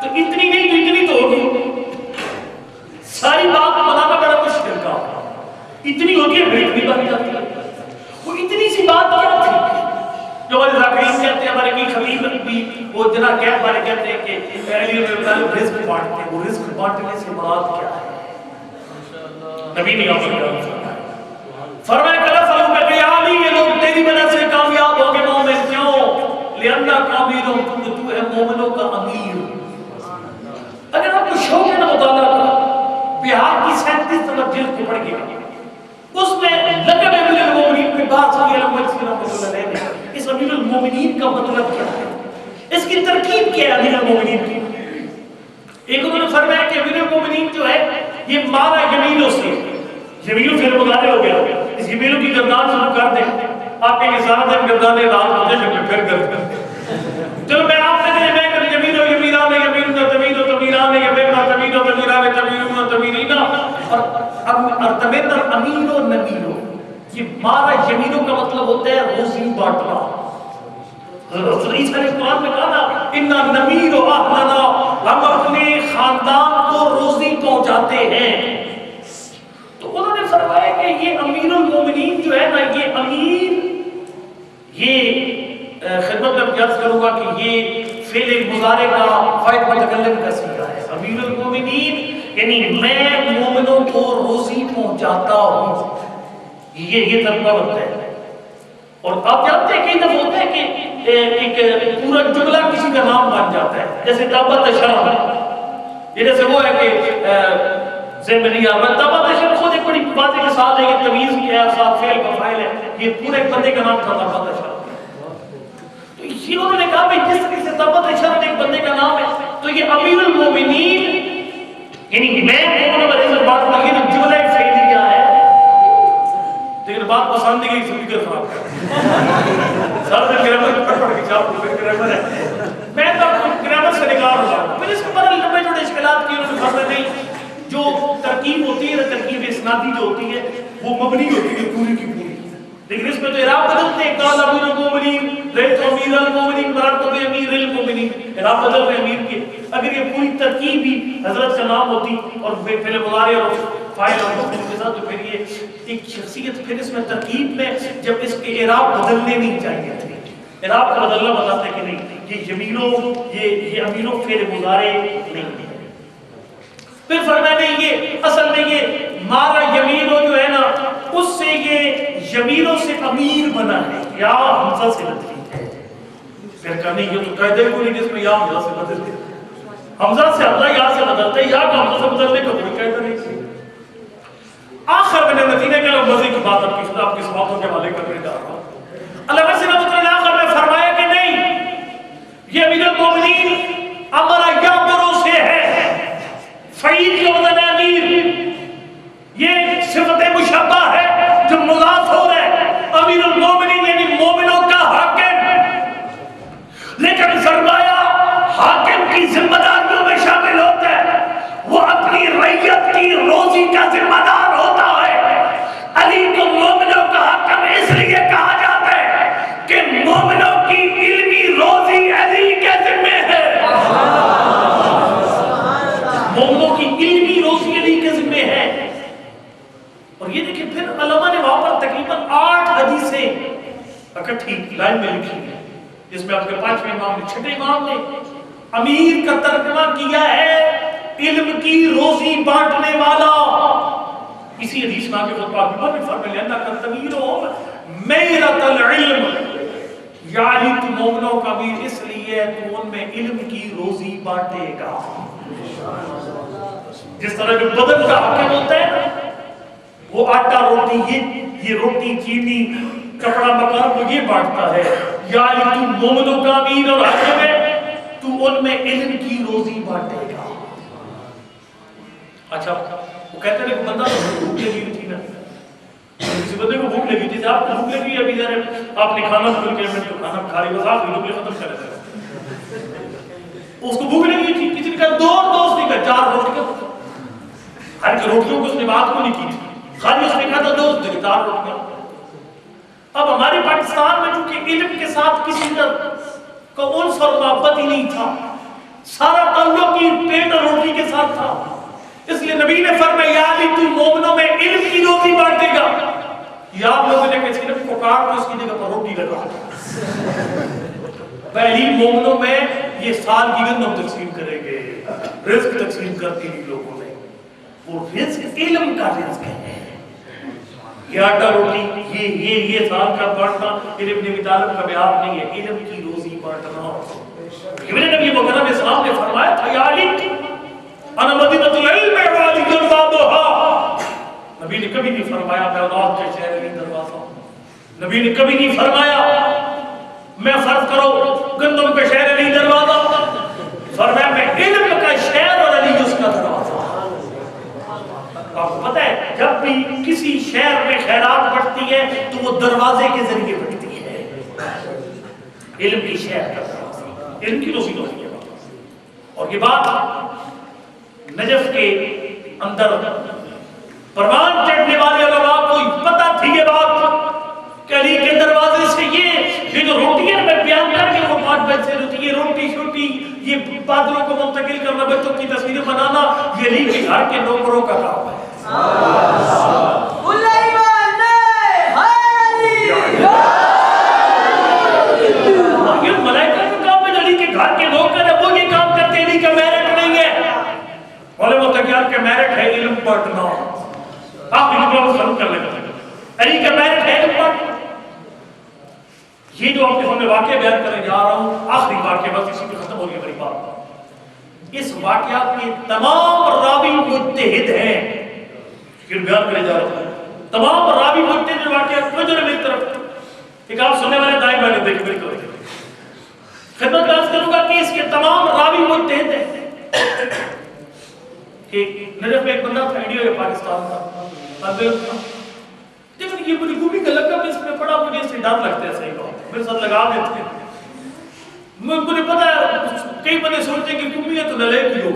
تو اتنی نہیں تو اتنی تو ہوگی. ساری بات بنانا بڑا مشکل کام ہے، اتنی ہوتی ہے پھر اتنی بن جاتی ہے. وہ اتنی سی بات کیا تھی جو ہمارے ذاکرین کہتے ہیں، ہمارے کی خلیل بھی وہ جناب کہہ والے کہتے ہیں کہ علی رضی اللہ عنہ رزق بانٹتے ہیں. وہ رزق بانٹنے سے مراد کیا ہے؟ نبی نے فرمایا قد افلحوا بک، یا علی یہ لوگ تیری وجہ سے کامیاب ہو گئے مومن. کیوں؟ لأنک امیر، تو ہے مومنوں کا امیر. اگر آپ کو شوق ہے نا مطالعہ کا، بہار کی 37 نمبر جلد کو پڑھ گئے، اس میں لقب امیر المومنین کی بات ہوئی ہے. اس امیر المومنین کا مطلب کیا ہے، اس کی ترکیب کیا ہے امیر المومنین کی؟ ایک انہوں نے فرمایا کہ امیر المومنین جو ہے یہ مارا یمینوں سے، یمینوں پھر مدارے ہو گیا، اس یمینوں کی گردان شروع کر دیں. آپ کے سارا دن گردانے رات ہوتے ہیں پھر گردان. چلو میں آپ سے میں کر یمینوں یمیران یمینوں تمین و تمیران یمیران تمین و تمیران تمین و تمیرینا اور تمین امین و نمین. یہ مارا یمینوں کا مطلب ہوتا ہے روزی بانٹنا. رسول عیسیٰ نے قرآن میں کہا نا اِنَّا نَمِيرُ أَهْلَنَا، ہم اپنے خاندان کو روزی پہنچاتے ہیں. تو انہوں نے فرمایا کہ یہ امیر المومنین جو ہے نا، یہ امیر، یہ خدمت میں بیان کروں گا کہ یہ فعل مضارع کا فاعل متکلم کا صیغہ ہے. امیر المومنین یعنی میں مومنوں کو روزی پہنچاتا ہوں، یہ ترجمہ بنتا ہے. اور آپ جانتے ہیں کئی دفعہ ہوتا ہے کہ ایک پورا جملہ کسی کا نام بن جاتا ہے، جیسے تابت شرح، یہ جیسے وہ ہے کہ زمنیہ تابت شرح خود ایک بڑی بات کے ساتھ ہے، یہ تمیز کیا ہے، ساتھ فعل کا فاعل ہے، یہ پورے ایک بندے کا نام تھا تابت شرح. تو اسی انہوں نے کہا کہ جس طرح سے تابت شرح ایک بندے کا نام ہے، تو یہ امیر المومنین یعنی میں مومنوں پر عزت بات لگی تو جملہ ایک فعلیہ ہے. لیکن بات پسند نہیں گئی، سپیکر خراب کر سر سے گرامر پڑھ کے چاپ کو گرامر ہے. میں تو گرامر سے نکال رہا ہوں. پھر اس کے بعد لمبے جو اشکالات کی انہوں نے خبر نہیں. جو ترکیب ہوتی ہے، ترکیب اسنادی جو ہوتی ہے وہ مبنی ہوتی ہے پوری کی پوری، لیکن اس میں تو اعراب بدلتے ہیں. قال امیر المومنین رأیت امیر المومنین مررت بامیر المومنین، اعراب بدل رہے امیر کے. اگر یہ پوری ترکیب ہی حضرت کا نام ہوتی اور فعل مضارع اور فاعل اور مفعول کے ساتھ، تو پھر یہ ایک شخصیت، پھر اس میں ترکیب میں جب اس کے اعراب بدلنے نہیں چاہیے تھے. اعراب کا بدلنا بتاتے کہ نہیں یہ یمینوں، یہ امیروں فعل مضارع نہیں ہے. پھر فرمایا نہیں، یہ اصل میں یہ مارا یمینوں جو ہے نا، اس سے یہ یمینوں سے امیر بنا ہے، یا حمزہ سے بدلی ہے. پھر کہا نہیں یہ تو قاعدے کو نہیں جس میں یا حمزہ سے بدلتے، حمزہ سے حمزہ یا سے بدلتے، یا کا حمزہ سے بدلنے کا کوئی قاعدہ نہیں. آخر میں نتیجے کے لوگ مزے کی بات آپ کی سباتوں کے حوالے کرنے جا رہا ہوں. اللہ وسلم نے آخر میں فرمایا کہ نہیں، یہ امیر المومنین فعیل کا وزن ہے امیر، یہ صفت مشبہ ہے جو مضاف ہو رہا ہے، امیر المومنین یعنی مومنوں کا حاکم، لیکن فرمایا حاکم کی ذمہ داریوں میں شامل ہوتا ہے وہ اپنی رعیت کی روزی کا ذمہ دار ہوتا ہے۔ علی کو مومنوں کا حاکم اس لیے کہا جاتا ہے کہ مومنوں کی علمی روزی علی کے ذمہ ہے، مومنوں کی علمی روزی علی کے ذمہ ہے۔ اور یہ دیکھیں پھر علماء نے وہاں پر تقریباً 8 حدیثیں اکٹھی لائن میں لکھی ہیں، جس میں آپ کے 5ویں امام نے 6ٹھے امام نے امیر کا ترجمہ کیا ہے علم کی روزی بانٹنے والا۔ اسی حدیث میں آگے خطبہ بھی فرمایا لأنک تمیر میرۃ العلم، یعنی تو مومنوں کا امیر اس لیے تو ان میں علم کی روزی بانٹے گا۔ جس طرح جو بدن کا حاکم ہوتا ہے نا، وہ آٹا روٹی یہ روٹی چینی کپڑا مکان کو یہ بانٹتا ہے، یعنی تو مومنوں کا امیر اور حاکم ہے، تو ان میں علم کی روزی بانٹے گا۔ اچھا وہ کہتے ہیں کہ بندہ تو بھوک لگی ہوئی تھی نا، کسی بندے کو بھوک لگی تھی، آپ کو بھوک لگی ابھی ذرا آپ نے کھانا کھول کے تو کھانا کھا رہی بس آپ لوگ ختم کر رہے تھے، اس کو بھوک لگی تھی، کسی نے کہا دوست نے کہا 4 روٹیاں، ہر کی روٹیوں کو اس نے بات کو نہیں کی تھی، خالی اس نے کہا تھا دوست نے 4 روٹیاں۔ اب ہمارے پاکستان میں چونکہ علم کے ساتھ کسی کا انس اور محبت ہی نہیں تھا، سارا تعلق کی پیٹ اور روٹی کے ساتھ تھا، اس لیے نبی نے فرمایا یا علی تو مومنوں میں علم کی روٹی بانٹے گا، یا آپ لوگوں نے کسی نے پکار کو اس کی جگہ پر روٹی لگا پہلی مومنوں میں یہ سال کی گندم تقسیم کریں گے، رزق تقسیم کرتی ہیں لوگوں نے، وہ رزق علم کا رزق ہے، یہ آٹا روٹی یہ سال کا بانٹنا ابن ابی طالب کا بیان نہیں ہے، علم کی روزی بانٹنا۔ نبی مکرم اسلام نے فرمایا تھا یا علی انا مدینۃ العلم وعلی بابها، نبی نے کبھی نہیں فرمایا میں اولاد کے شہر علی دروازہ ہوں، نبی نے کبھی نہیں فرمایا میں فرض کرو گندم کے شہر علی دروازہ، فرمایا میں علم کا شہر اور علی اس کا دروازہ۔ آپ کو پتہ ہے جب بھی کسی شہر میں خیرات بڑھتی ہے تو وہ دروازے کے ذریعے بڑھتی ہے، علم کی شہر کا دروازہ، علم کی روزی ہوتی ہے۔ اور یہ بات نجف کے اندر پروان چڑھنے والے علماء کو پتہ تھی یہ بات کہ علی کے دروازے سے یہ جو روٹیاں میں بیان کر کے وہ 5 بچے ہوتی، یہ روٹی شوٹی یہ بادلوں کو منتقل کرنا، بچوں کی تصویریں بنانا، یہ علی کے گھر کے نوکروں کا کام ہے۔ یہ ملائکہ کا کام ہے، علی کے گھر کے نوکر ہے وہ یہ کام کرتے، علی کا میرٹ نہیں ہے، علماء تقیان کا میرٹ ہے علم پڑھنا، آپ علم ختم کر لیں، علی کا میرٹ ہے علم پڑھنا۔ یہ جو آپ کے سامنے واقعہ بیان کرنے جا رہا ہوں، آخری واقعہ بس اسی پہ ختم ہو گئی میری بات۔ اس واقعہ کے تمام راوی مجتہد ہیں، یہ بیان کرنے جا رہا ہوں، تمام راوی مجتہد واقعہ توجہ میری طرف، ایک آپ سننے والے دائیں بائیں دیکھ میری طرف خدمت عرض کروں گا کہ اس کے تمام راوی مجتہد ہیں۔ کہ نجف میں ایک بندہ تھا، انڈیا یا پاکستان تھا، لیکن یہ مجھے گوبھی کا لقب اس میں پڑا، مجھے اس سے ڈر لگتا ہے، صحیح بات میرے ساتھ لگا دیتے ہیں، مجھے پتا ہے کئی بندے سوچتے ہیں کہ گوبھی ہے تو نلے کی لوگ،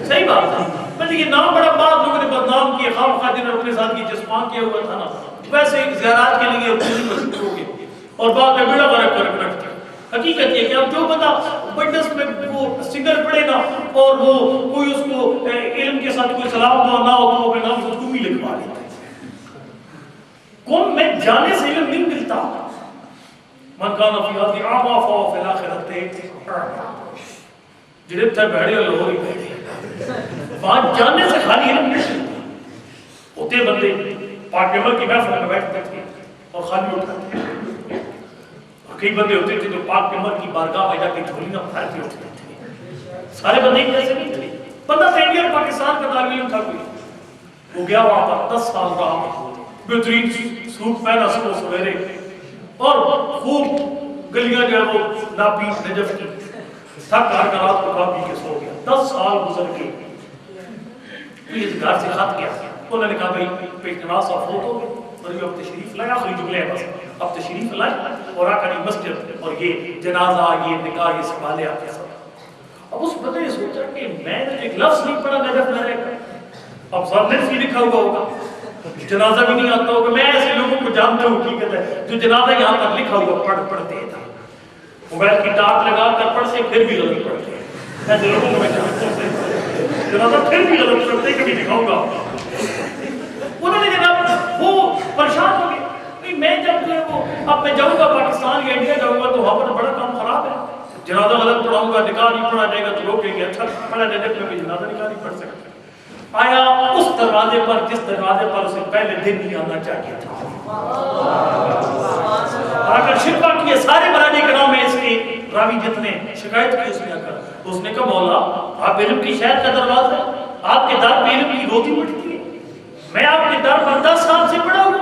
صحیح بات ہے، بلکہ یہ نام بڑا بعض لوگوں نے بدنام کیا، خام خادر نے اپنے ساتھ یہ جسمان کیا ہوا تھا نا، ویسے ایک زیارات کے لیے پوری مشہور ہو گئے اور بعد میں بڑا فرق کر رکھتے ہیں۔ حقیقت یہ کہ اب جو بندہ وٹنس میں وہ سنگر پڑے گا اور وہ کوئی اس کو علم کے ساتھ کوئی سلام دعا نہ ہو تو وہ اپنے نام سے قومی لکھوا لیتا ہے۔ قوم میں جانے سے علم نہیں ملتا، من کان فی ہذہ اعمی فہو فی الآخرۃ اعمی، جڑے تھے بھڑے لوہری وہاں جانے سے خالی علم نہیں ملتا۔ ہوتے بندے پاک عمر کی محفل میں بیٹھتے تھے اور خالی اٹھاتے تھے، کئی بندے ہوتے تھے جو پاک عمر کی بارگاہ میں جا کے جھولیاں بھر کے اٹھتے تھے، سارے بندے ایسے نہیں تھے، بندہ تھا انڈیا اور پاکستان کا طالب علم تھا کوئی، وہ گیا وہاں پر 10 سال رہا، بہترین سوٹ پہنا صبح سویرے اور خوب گلیاں جو ہے وہ ناپی نجف کی، تھک ہار کا رات کو کھا پی کے سو گیا، 10 سال گزر گئے، یہ گھر سے خط گیا، انہوں نے کہا بھائی پیش نواز صاحب فوت ہو گئے اور یہ اب تشریف لائے، آخری جملے ہیں بس، اب تشریف لائے اور آ کر مسجد اور یہ جنازہ یہ نکاح یہ سنبھالے آپ کے ساتھ۔ اب اس بندے نے سوچا کہ میں نے ایک لفظ نہیں پڑھا نجف نہ رہے گا، اب سامنے سے لکھا ہوا ہوگا، جنازہ بھی نہیں آتا ہوگا، میں ایسے لوگوں کو جانتا ہوں کی کہتا ہے جو جنازہ یہاں پر لکھا ہوا پڑھتے تھا، موبائل کی ٹارچ لگا کر پڑھ سے پھر بھی غلط پڑھتے ہیں، ایسے لوگوں کو میں جانتا ہوں جنازہ پھر بھی غلط پڑھتے کبھی دکھاؤں گا۔ انہوں نے جناب وہ پریشان ہو گئے، نہیں میں جب جو ہے وہ اب میں جاؤں گا پاکستان یا انڈیا جاؤں گا تو وہاں پر بڑا کام خراب ہے، جنازہ غلط پڑھاؤں گا، نکاح نہیں پڑھا جائے گا تو لوگ کہیں گے اچھا پڑھا جائے گا میں جنازہ نکاح نہیں پڑھ سکتا۔ آیا اس دروازے پر جس دروازے پر اسے پہلے دن نہیں آنا چاہیے تھا، اگر شکوہ کیے سارے برانے کے نام میں اس کے راوی جتنے شکایت کی اس نے آ کر تو اس نے کہا مولا آپ علم کی شہر کا دروازہ ہے، آپ کے در پہ علم کی روٹی بٹتی ہے، میں آپ کے در پر 10 سال سے پڑھا ہوں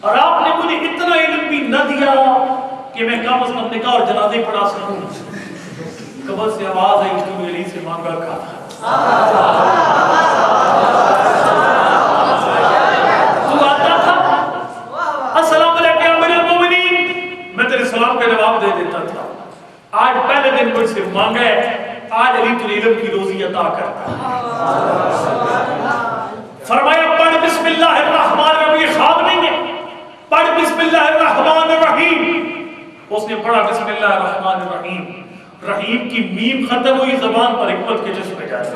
اور آپ نے مجھے اتنا علم بھی نہ دیا کہ میں کم از کم نکاح اور جنازے پڑھا سکوں۔ قبر سے آواز آئی تو علی سے مانگا کھا تھا، تو آتا تھا السلام علیکم امیر المومنین، میں تیرے سلام کا جواب دے دیتا تھا، آج پہلے دن مجھ سے مانگا ہے، آج علی تو علم کی روزی عطا کرتا۔ فرمایا پڑھ بسم اللہ الرحمن الرحیم، خواب نہیں ہے، پڑھ بسم اللہ الرحمن الرحیم۔ اس نے پڑھا بسم اللہ الرحمن الرحیم، رحیم کی میم ختم ہوئی، زبان پر حکمت کے چشمے جاری۔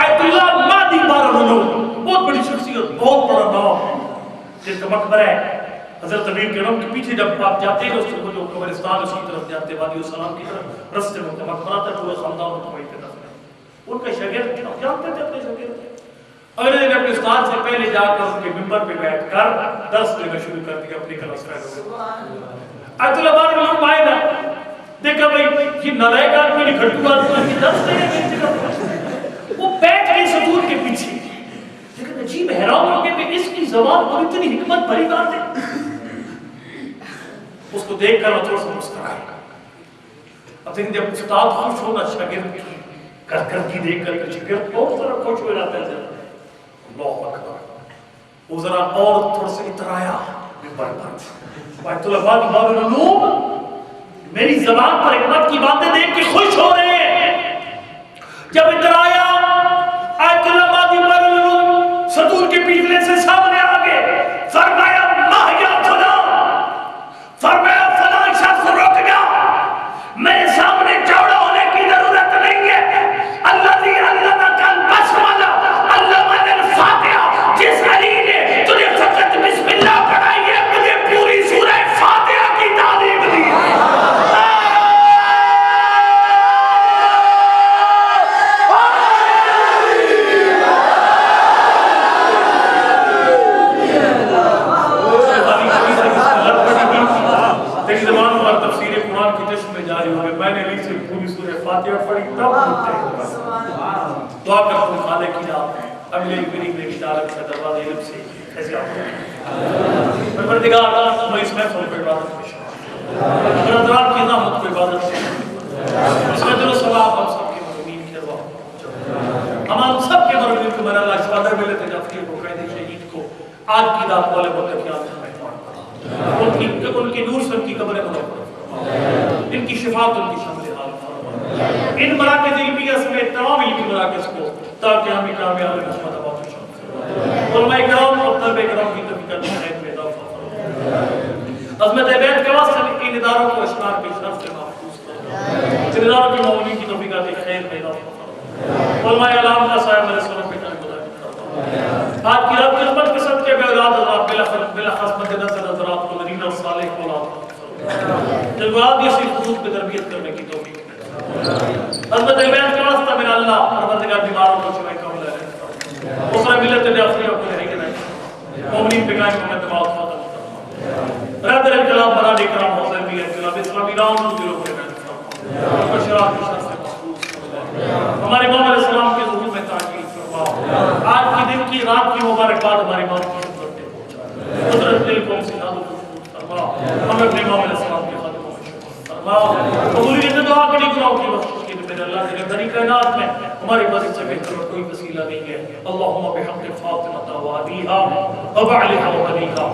آیت اللہ مادی بارالعلوم، بہت بڑی شخصیت، بہت بڑا نام، جن کا مقبرہ ہے حضرت امیر کے نام کے پیچھے جب آپ جاتے ہیں اس کو جو قبرستان اس کی طرف جاتے وادی السلام کی طرف رستے میں مقبرہ تک پورے خاندان کو وہیں پہ دفن ہے۔ ان کا شاگرد آپ جانتے تھے اپنے شاگرد، اگلے دن اپنے استاد سے پہلے جا کر ان کے ممبر پہ بیٹھ کر درس دینا شروع کر دیا اپنی کلاس فیلو۔ آیت اللہ بار لوگ آئے نا، دیکھا بھائی یہ نالائق آدمی نہیں گھٹو آدمی کی درس دینے، وہ بیٹھ گئے سطور کے پیچھے، لیکن عجیب حیران ہو گئے کہ اس کی زبان پر اتنی حکمت بھری بات ہے۔ اس کو دیکھ کر تھوڑا سا مسکرائے، اب دیکھیں جب استاد خوش ہونا شاگرد کی کرکردگی دیکھ کر کے شاگرد بہت ذرا خوش ہو جاتا ہے، اللہ اکبر، وہ ذرا اور تھوڑا سا اترایا ممبر پر، آیت اللہ بارالعلوم میری زبان پر حکمت کی باتیں دیکھ کے خوش ہو رہے ہیں، جب اترایا آیت اللہ بارالعلوم سطور کے پیچھے سے سامنے آ گئے، فرمایا ماہیا فلاں، فرمایا فلاں شخص رک گیا، میرے سامنے چوڑا ہونے کی ضرورت نہیں ہے، اللہ دی علم کل بسملہ علم الفاتحہ، جس علی نے تجھے فقط بسم اللہ پڑھائی ہے مجھے پوری سورہ فاتحہ کی تعلیم دی۔ میں نے علی سے پوری سورہ فاتحہ پڑھی تب دعا کر تم خالق کی جات اب میری میری اجازت سے دروازے علم سے ایسے آپ پروردگار میں اس محفل کو عبادت میں شامل حضرات کی نعمت کو عبادت سے اس میں دل و ثواب ہم سب کے مرمین کے روا ہم سب کے مرمین کو میرا اللہ اس وعدہ میں لیتے جافری کو قید شہید کو آج کی رات والے متقیات میں ان کی نور سے ان کی قبریں منور، ان کی شفاعت ان کی شامل حال فرما، ان مراکز علمیہ سمیت تمام علمی مراکز کو تاکہ ہمیں کامیاب قسمت آباد شامل علماء کرام اور طلبہ کرام کی تحقیقات میں خیر میں اضافہ فرما، عظمت بیت کے واسطے ان اداروں کو اشرار کے شرف سے محفوظ فرما، ان اداروں کی معاونین کی تحقیقات خیر میں اضافہ فرما، علماء علام کا سایہ میرے سلام پہ کرنے کو آج کی رات قسمت کے صدقے بے اولاد اللہ بلا خصمت نظر حضرات کو نرین اور صالح اولاد جلوات یہ صرف خصوص پہ تربیت کرنے کی توفیق حضرت بیت کے واسطہ میرا اللہ پروردگار بیماروں کو شفا کاملہ ہے، اسرہ ملت افریقہ کو لے کے نہیں مومنین پہ قائم میں دماغ ختم کرنا رب الانقلاب برادری کرام حسین بھی انقلاب اسلامی راؤں دلوں پہ قائم فرما، بشرات کی شر سے محفوظ فرما، ہمارے امام علیہ السلام کے ظہور میں تاکید فرما، آج کی دن کی رات کی مبارکباد ہمارے امام کی خدمت میں پہنچا، قدرت دل کو سے نازل فرما، ہمیں اپنے امام علیہ السلام کے خادموں میں شکر فرما، قبولیت دعا کری گناہوں کی بخشش کی میرے اللہ تیرے بڑی کائنات میں ہماری مدد سے بہتر کوئی وسیلہ نہیں ہے. اللہم بحق فاطمہ و ابیہا و بعلہا و بنیہا